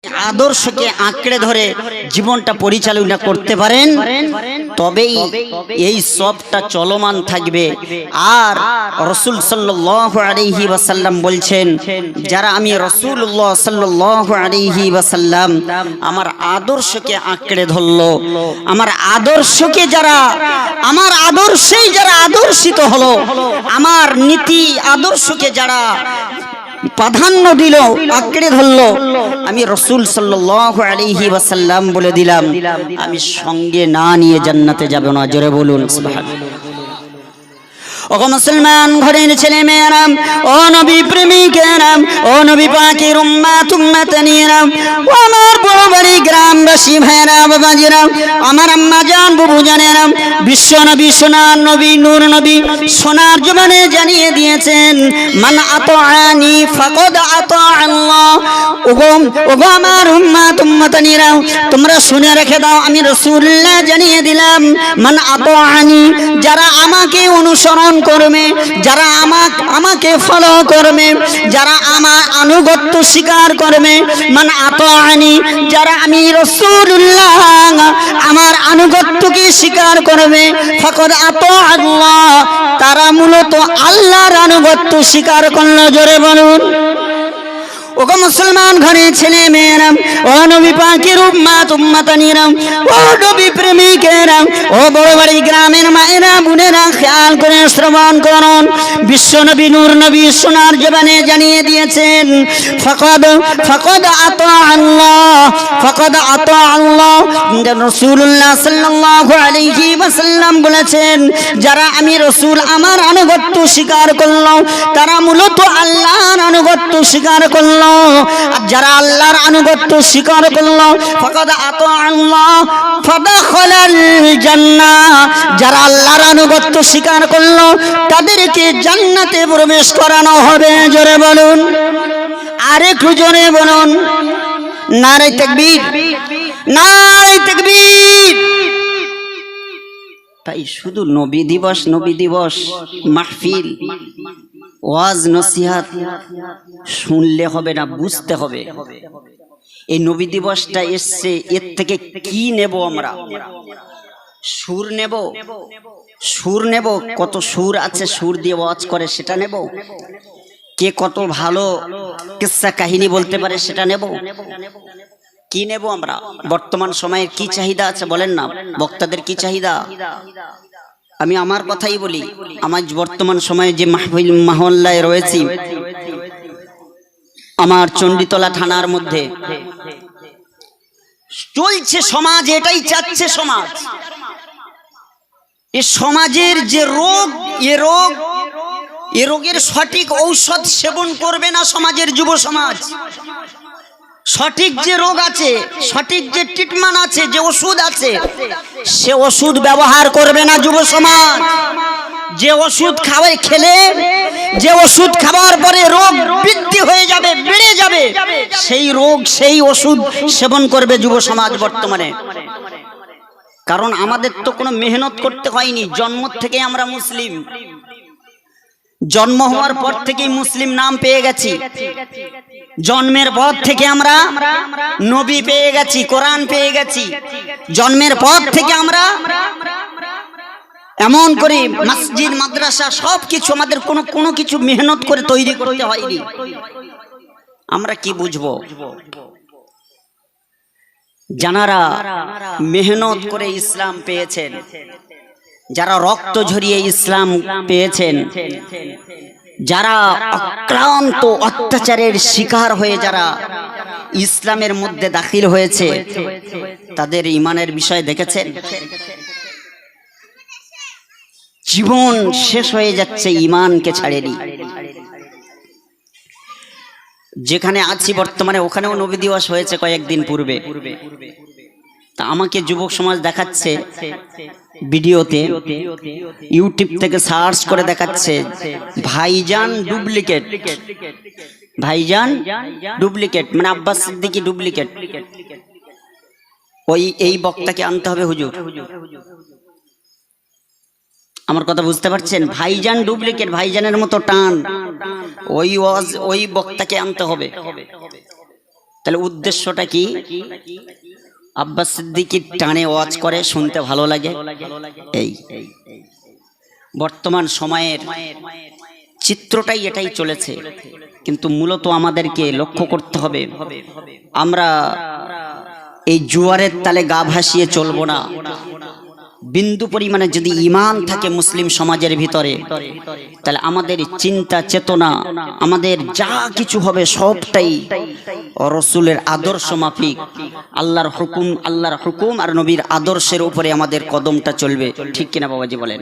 আদর্শকে আঁকড়ে ধরে জীবনটা পরিচালনা করতে পারেন, তবেই এই সবটা চলমান থাকবে। আর রাসূল সাল্লাল্লাহু আলাইহি ওয়াসাল্লাম বলছেন, যারা আমি রাসূলুল্লাহ সাল্লাল্লাহু আলাইহি ওয়াসাল্লাম আমার আদর্শকে আঁকড়ে ধরলো, আমার আদর্শকে যারা, আমার আদর্শেই যারা আদর্শিত হলো, আমার নীতি আদর্শকে যারা প্রাধান্য দিল, আঁকড়ে ধরলো, আমি রাসূল সাল্লাল্লাহু আলাইহি ওয়াসাল্লাম বলে দিলাম, আমি সঙ্গে না নিয়ে জান্নাতে যাব না। জোরে বলুন সুবহানাল্লাহ। ও মুসলমান ঘরের ছেলে মেয়েরা, ও নবী প্রেমিকেরা, ও নবী পাকের উম্মত উম্মতানিরা, ও আমার বড় বাড়ি গ্রামবাসী ভাইরা বাবাজিরা, আমার আম্মা জান বুবু জানেরা, বিশ্ব নবী সোনার নবী নূর নবী সোনার জবানে জানিয়ে দিয়েছেন, মান আতাআনি ফাকাদ আতা আল্লাহ। ওগো আমার উম্মত উম্মতানিরা, তোমরা শুনে রেখে দাও, আমি রাসূলুল্লাহ জানিয়ে দিলাম, মান আতাআনি, যারা আমাকে অনুসরণ করবে, যারা আমাকে ফলো করবে, যারা আমার আনুগত্য স্বীকার করবে, মান আতাআনি, যারা আমি রাসূলুল্লাহ আমার আনুগত্যকে স্বীকার করবে, ফাকাদ আতা আল্লাহ, তারা মূলত আল্লাহর আনুগত্য স্বীকার করলো। জোরে বলুন। ও মুসলমান ঘরে ছেলে মেয়েরা, ও নবী পাকের উম্মত উম্মতানিরা, ও নবী প্রেমিকেরা, ও বড় বাড়ি গ্রামের মায়েরা বোনেরা, খেয়াল করে শ্রবণ করুন, বিশ্ব নবী নূর নবী সোনার জবানে জানিয়ে দিয়েছেন, ফাকাদ আতা আল্লাহ, ফাকাদ আতা আল্লাহ। রাসূলুল্লাহ সাল্লাল্লাহু আলাইহি ওয়াসাল্লাম বলেছেন, যারা আমি রাসূল আমার আনুগত্য স্বীকার করলো, তারা মূলত আল্লাহর আনুগত্য স্বীকার করলো। আর যারা আল্লাহর আনুগত্য স্বীকার করলো, ফাকাদ আতা আল্লাহ ফাদাখালাল জান্নাহ, যারা আল্লাহর আনুগত্য স্বীকার করলো তাদেরকে জান্নাতে প্রবেশ করানো হবে। জোরে বলুন, আরেকটু জোরে বলুন, নারে তাকবীর, নারে তাকবীর। তাই শুধু নবী দিবস মাহফিল ওয়াজ নসিহত শুনলে হবে না, বুঝতে হবে। এই নবী দিবসটা এসছে, এর থেকে কি নেব আমরা? সুর নেব, সুর নেব, কত সুর আছে, সুর দিয়ে ওয়াজ করে সেটা নেব, কে কত ভালো কিসসা কাহিনী বলতে পারে সেটা নেব, কি নেব আমরা? বর্তমান সময়ের কি চাহিদা আছে বলেন না, বক্তাদের কি চাহিদা? আমি আমার কথাই বলি, আমার বর্তমান সময়ে যে মাহফিল মহল্লায় রয়েছি, আমার চণ্ডীতলা থানার মধ্যে চলছে সমাজ, এটাই চাচ্ছে সমাজ। এই সমাজের যে রোগ, এ রোগের সঠিক ঔষধ সেবন করবে না সমাজের যুব সমাজ। সঠিক যে রোগ আছে, সঠিক যে ট্রিটমেন্ট আছে, যে ওষুধ আছে, সে ওষুধ ব্যবহার করবে না যুব সমাজ। যে ওষুধ খেলে, যে ওষুধ খাওয়ার পরে রোগ বৃদ্ধি হয়ে যাবে, বেড়ে যাবে, সেই রোগ সেই ওষুধ সেবন করবে যুব সমাজ বর্তমানে। কারণ আমাদের তো কোনো মেহনত করতে হয়নি, জন্ম থেকে আমরা মুসলিম, জন্ম হওয়ার পর থেকেই মুসলিম নাম পেয়ে গেছি, জন্মের পর থেকে আমরা নবী পেয়ে গেছি, কোরআন পেয়ে গেছি, জন্মের পর থেকে আমরা এমন করে মসজিদ মাদ্রাসা সবকিছু আমাদের কোনো কিছু মেহনত করে তৈরি করতে হয়নি। আমরা কি বুঝবো? যারা মেহনত করে ইসলাম পেয়েছেন, যারা রক্ত ঝরিয়ে ইসলাম পেয়েছেন, যারা অক্লান্ত অত্যাচারের শিকার হয়ে যারা ইসলামের মধ্যে দাখিল হয়েছে, তাদের ঈমানের বিষয় দেখেছেন? জীবন শেষ হয়ে যাচ্ছে, ঈমানকে ছাড়েনি। যেখানে আছি বর্তমানে, ওখানেও নবী দিবস হয়েছে কয়েকদিন পূর্বে। তা আমাকে যুবক সমাজ দেখাচ্ছে ভিডিওতে, ইউটিউব থেকে সার্চ করে দেখাচ্ছে, ভাইজান ডুপ্লিকেট, ভাইজান ডুপ্লিকেট, মানে আব্বাস সিদ্দিকী ডুপ্লিকেট। এই বক্তাকে আনতে হবে হুজুর। আমার কথা বুঝতে পারছেন? ভাইজান ডুপ্লিকেট, ভাইজানের মতো টান, ওই বক্তাকে আনতে হবে। তাহলে উদ্দেশ্যটা কি? আব্বাস সিদ্দিকীর টানে ওয়াজ করে শুনতে ভালো লাগে। এই বর্তমান সময়ের চিত্রটাই এটাই চলেছে। কিন্তু মূলত আমাদেরকে লক্ষ্য করতে হবে, আমরা এই জুয়ারের তালে গা ভাসিয়ে চলবো না। বিন্দু পরিমাণে যদি ঈমান থাকে মুসলিম সমাজের ভিতরে, তাহলে আমাদের চিন্তা চেতনা, আমাদের যা কিছু হবে সবটাই রাসূলের আদর্শ মাফিক, আল্লাহর হুকুম আর নবীর আদর্শের উপরে আমাদের কদমটা চলবে। ঠিক কিনা বাবাজি বলেন?